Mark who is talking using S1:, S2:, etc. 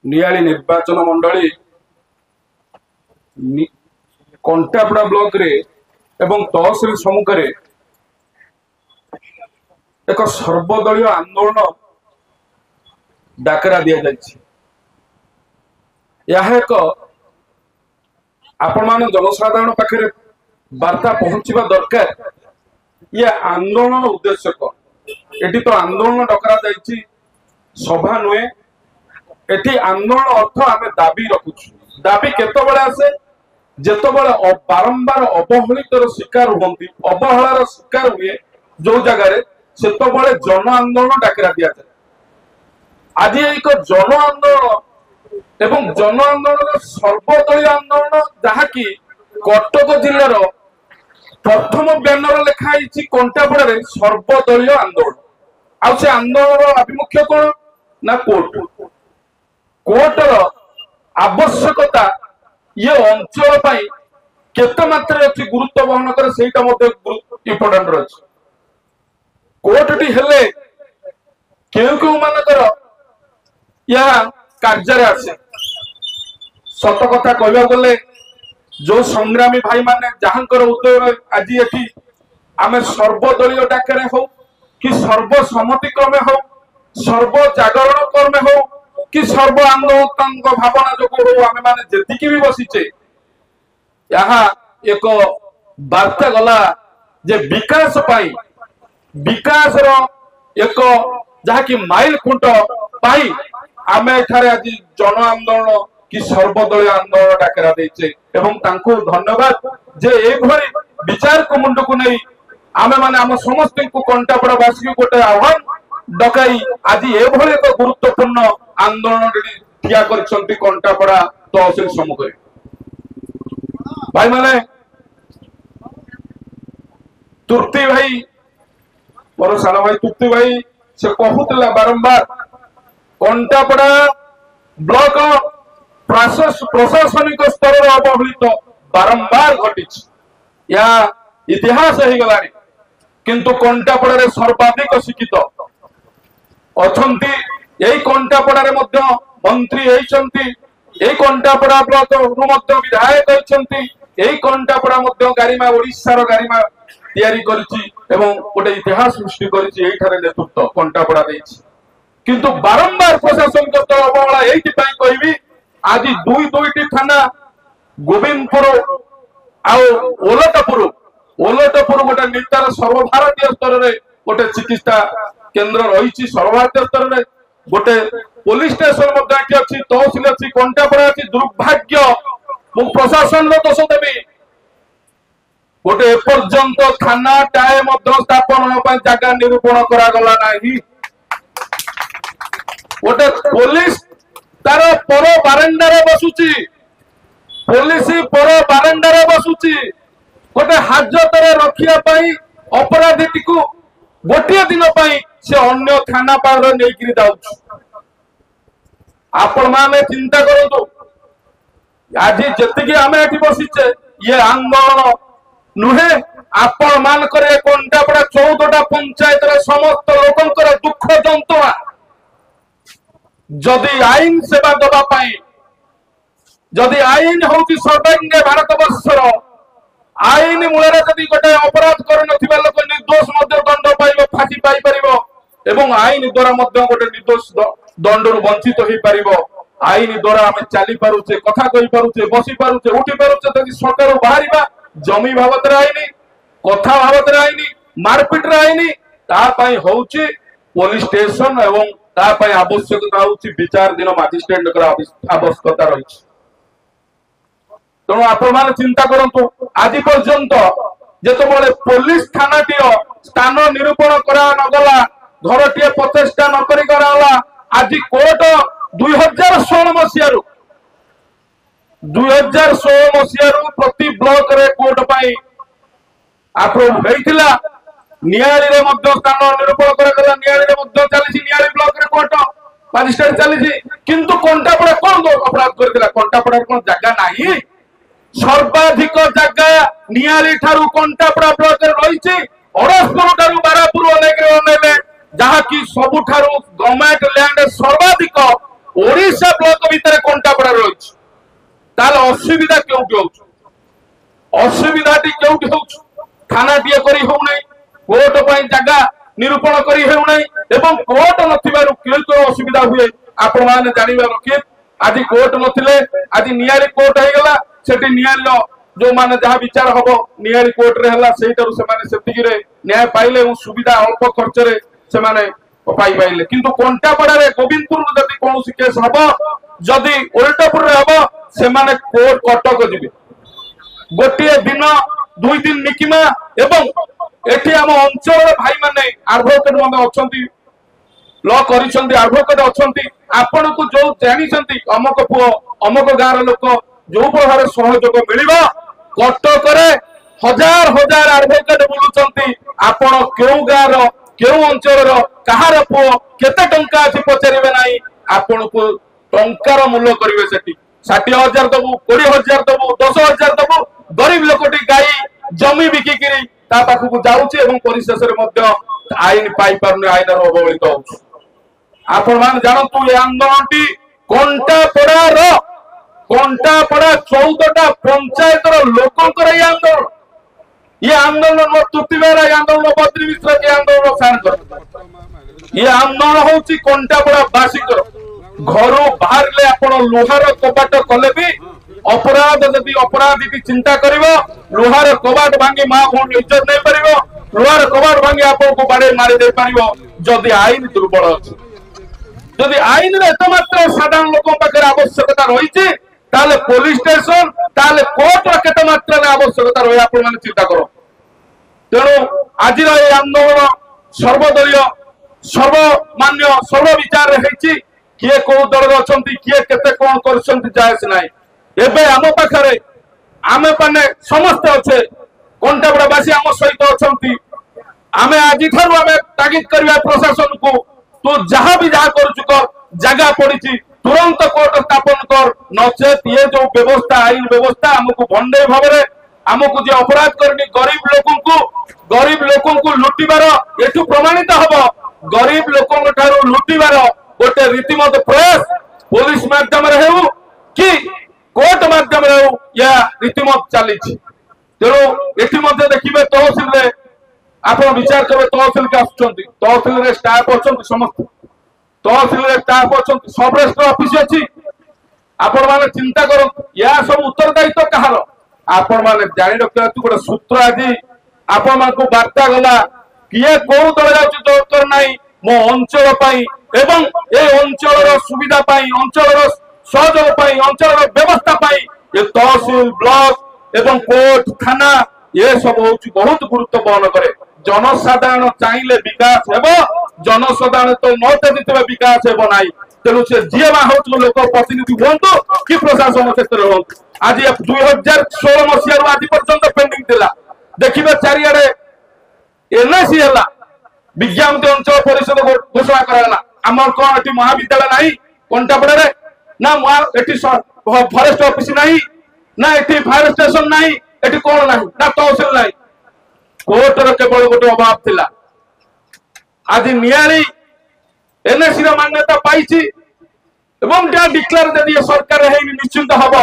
S1: नियाली निर्वाचन मंडली कंटापड़ा ब्लॉक रे एवं तहसिल सम्मुख रे एक सर्वदलीय आंदोलन डाकरा दि जाए एक आपण मान जनसाधारण पाखे वार्ता पहुंचवा दरकार। ये आंदोलन उद्देश्य कौन एटी तो आंदोलन डकरा जाइए सभा नुहे एटी आंदोलन अर्थ आम दाबी रखुचु। दाबी केतबेले आसे जेतबेले बारंबार अवहेलितर शिकार हुंती अवहेलार शिकार हुए जो जगार सेतबेले जन आंदोलन डाकरा दिया जाए। आज एक जन आंदोलन एवं जन आंदोलन सर्वदलीय आंदोलन जहाँकि कटक जिलार प्रथम ब्यानर लिखाई कंटापड़ा सर्वदलीय आंदोलन आ से आंदोलन आभिमुख्य कौन ना कोर्ट कोर्टर आवश्यकता ये अंचल केते मात्रा गुरुत्व बहन करे सेटा इम्पोर्टेंट रही। कोर्टटी हेले केउ मानकर या कार्य आसे सत कथा कहवा गले जो संग्रामी भाई माने जहांकर उदय आज ये आम सर्वदलीय डाकरे हो कि सर्वसम्मति क्रमे हो सर्व जागरण क्रमे हो कि सर्व आंदोलन भावना जो हो आम माने जेतिकी भी बसीचे यहाँ एक वार्ता गला जे विकास पाई विकास एक जहा कि माइल खुंट पाई आम एठारे आज जन आंदोलन कि सर्वदलीय आंदोलन डाकरा देचे एवं तांको धन्यवाद जे एभली विचार को मुंड को नहीं आमे माने आम समस्त को कंटापड़ा वासी गोटे आह्वान डकाई आज एभली एक गुरुत्वपूर्ण आंदोलन ठिया करछंती कंटापड़ा तहसील सम्मुख भाई माने तुर्ती भाई मोर सारा भाई तुर्ती भाई से कहूतला बारंबार कंटापड़ा ब्लॉक प्रशासनिक स्तर अवहेलित बारंबार घटी या इतिहास हो गला किंतु कंटापड़ा सर्वाधिक शिक्षित अछंती यही कंटापड़ा मंत्री होइछंती यही कंटापड़ा ब्लॉक रु विधायक होइछंती यही कंटापड़ा गारिमा ओडिशार गारिमा तैयारी करिछि एवं गोटे इतिहास सृष्टि करिछि एही ठारे नेतृत्व कंटापड़ा देछि किंतु बारंबार प्रशासनिक स्तर अवहेला एही पई कहबी आज दुईटी थाना गोविंदपुर ओलटपुर गोटे नेतार सर्वभारतीय स्तर में गोटे चिकित्सा केन्द्र रही सर्वभारतीय स्तर में गोटे पुलिस स्टेशन अच्छी तहसिल अच्छी कंटापड़ा अच्छी दुर्भाग्य मु प्रशासन दोष देवी गोटे एपर्यंत थाना टाए स्थापन जगह निरूपण करागला नहीं गोटे पुलिस तार पर बारंडारे बसुची पुलिस पर बारंडारे बसुची गोटे हाजत रखिया पाई अपराधी को गोटे दिन पाई से अन्य थाना पार नहीं जाउछ। आपण माने चिंता करंतु आज जतिकी आमे एठी बसिचे ये आंदोलन नुहे आपण मान करे कंटापड़ा 14टा पंचायत रे समस्त लोकंकर दुख जंतुआ जदि आईन सेवा दबा पाई जदि आईन होती सर्वांगे भारत वर्षर आईन मूल जदि गोटे अपराध कर नथिबा लोक निर्दोष मध्य दंड पाइबो फांसी पाई परिबो एवं आईन द्वारा मध्य गोटे निर्दोष दंड रु वंचित होई परिबो आईन द्वारा हम चली पारुचे कथा कहि पारुचे बसी पारुचे उठी पारुचे जदि सरकार बाहरिबा जमी बाबत रे आईन कथा बाबत रे आईन मारपीट रे आईन ता पई होउची पुलिस स्टेशन एवं आवश्यकता होची विचारधीन मजिस्ट्रेट आवश्यकता रही तेणु आपण चिंता करंतु आज पर्यंत जेतबेले पुलिस थानाटी स्थान निरूपण करा नगला घरटीए प्रतिष्ठा न करी कराला आज कोर्ट 2016 मसीहा प्रति ब्लॉक रे कोर्ट पाई अप्रूव होइतिला नियाली रे मध्य स्थान निरूपण करागला नियाली रे मध्य चली नियाली ब्लॉक रे कोर्ट मजिस्ट्रेट चली किंतु कंटापड़ा कौन अपराध करथिला कंटापड़ा कोन जगह नाही सर्वाधिक जगह नियाली ठारू कंटापड़ा ब्लॉक रे रहिछि अरसपुर ठारू बारापुर अनेक अनेले जहा कि सबुठारू गवर्नमेंट लैंड सर्वाधिक ओडिशा ब्लॉक भितर कंटापड़ा रही असुविधा क्यों असुविधा क्यों थाना टीए करी होना कोर्ट जगह निरूपण करी होना एवं कोर्ट नथिबारु क्यों असुविधा हुए आपण माने जानिबा रखिए आज कोर्ट नथिले आज नियारी कोर्ट हेगला सेठी नियारी जो माने जहाँ विचार हम नियारी कोर्ट रे हला सेठारु से माने सेतिकी रे न्याय पाइले सुविधा अल्प खर्च रे से माने पाई पाइले किंतु कंटापड़ा रे गोविंदपुर जदि कोनोसी केस हबो जदि उल्टापुर रे हबो से माने कोर्ट कटक जिबे गोटे दिन 2 दिन निकिमा एवं एठी हम अंचल भाई माने एडवोकेट माने अछंती लॉ करिसंती एडवोकेट अछंती आपण को जो जानिसंती अमक पुओ अमक गार लोक जो प्रकार सहयोग मिलिबो कटक रे हजार हजार एडवोकेट बुलुचंती आपण केउ गार केउ अंचल कहार पुओ केते टंका अछि पचारिबे नाही आपण को टंकार मूल्य करिवे सेठी 60,000 दबु 20,000 दबु 10,000 दबु गरीब लोकटी गाई जमी बिकिकिरी ता पाखु जाउची एवं परिशेष रे मध्य आईन पाई पारने आईन रो अवहेलित होउची आपण मान जानतु ए आंदोलनटी कंटापड़ा 14टा पंचायत रो लोकंकर ये आंदोलन मो तुतिबेरा ये आंदोलन बद्री मिश्र के आंदोलन सान कर ये आंदोलन होउची कंटापड़ा बासिकर घरो बाहरले आपण लोहार कबाट कले भी अपराध जदि अपराधी चिंता करिवो लोहार कबाट भांगी मां भून इज्जत नहीं परिवो लोहार कबाट भांगी आपण को बाड़े मारी दे परिवो जदि आईन दुर्बल अछि जदि आईन रे एत मात्र साधारण लोक पाखरे आवश्यकता रहिछि ताले पुलिस स्टेशन ताले कोर्ट रे केत मात्र आवश्यकता रहि आपण माने चिंता करो तेणु आज ए आंदोलन सर्वदलीय सर्वमान्य सर्व विचार रे हेछि किए को दल अछंती किए केते कोन करछंती जायस नाही एबे आम पाखरे आमे पाने समस्त अच्छे कंटापड़ावासी आम सहित अछंती आमे आज थारु आमे तागिद करबा प्रशासन को तो जहां भी जहां करू कर जगह पड़ी तुरंत कोर्ट स्थापन कर नचेत ये जो व्यवस्था आईन व्यवस्था हमको भंडे भाव आमको जे अपराध करनी गरीब लोकों को लुटिबार एठू प्रमाणित हब गरीब लोकों ठारू लुटिबार गोटे रीतिमत प्रयास पुलिस माध्यम हो कि कोर्ट माध्यम या रीतिमत चली तेणु ये देखिए तहसिल रे आप विचार करेंगे तहसिल के आसुँच तहसिल रे स्टाफ अच्छा समस्त तहसिल रे स्टाफ अच्छा सब रजिस्टर ऑफिस अच्छी आपण माने चिंता करो या सब उत्तरदायित्व कहार आपण माने जानि रखिया गोटे सूत्र आज आपण मानकु वार्ता गला किए को दल जाउची दरकार नाही मो अंचल पाई एवं ए अंचल सुविधा पाई अंचल सहयोग पाई अंचल व्यवस्था पाई ये तहसिल ब्लॉक एवं कोर्ट थाना ये सब होची बहुत गुरुत्व बहन करे जनसाधारण चाहिए विकास हेबो जनसाधारण तो मत देते विकास हेबो नाही तेणु से जी लोक प्रतिनिधि हूँ कि प्रशासन क्षेत्र हूँ आज 2016 मसीह आज पर्यंत पेंडिंग थिला देखिए चारिआडे एनएसी है विज्ञापन अंचल परिषद घोषणा कराला आमर कौन एटी महाविद्यालय नहीं कंटापड़ा रे ना एटी फॉरेस्ट ऑफिस नहीं ना एटी फायर स्टेशन नहीं एटी कौन नहीं ना तहसिल नहीं कोर्ट रो केवल गोटे अभाव थिला आज नियारी एनएसी रो मान्यता पाइछि एवं डिक्लेयर जदि सरकार है निश्चिंत हब